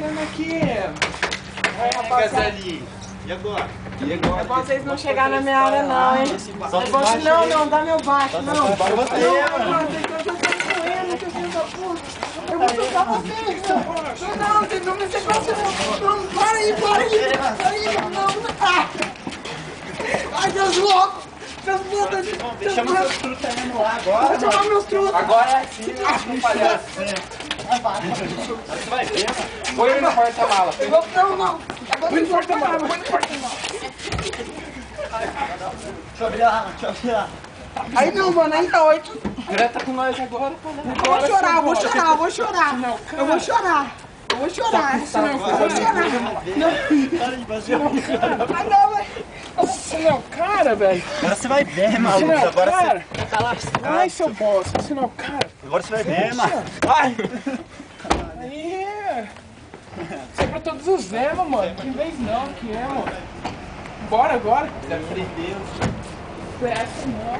fazendo aqui? Aí, rapaziada. E agora? É bom vocês não chegarem na minha área não, hein? É bom que não, dá meu baixo, não. Não, tem coisa doendo, seu filho da puta. Eu vou tocar vocês, não, vocês vão me sequestrar. Não, para aí, não. Ai, Deus louco. Seus putas. Chama meus trutos aí no ar agora. Vou chamar meus trutos. Agora é assim, palhaço. Você vai ver, mano. Põe no porta-mala. Não. Põe no porta-mala. Deixa eu virar. Aí não, mano, aí tá 8. Greta com nós agora, palhaço. Eu vou chorar. Eu vou chorar. Ah, não, velho. Você não é o cara, velho. Agora você vai ver, Você maluco. não é o Agora cara. tá lascado. Ai, seu bosta. Você não é o cara. Agora você vai ver, mano. Ai. Aí. Isso é pra todos os Ema, mano. Que vez não, que é, mano. Bora agora. Você aprendeu. Presta não.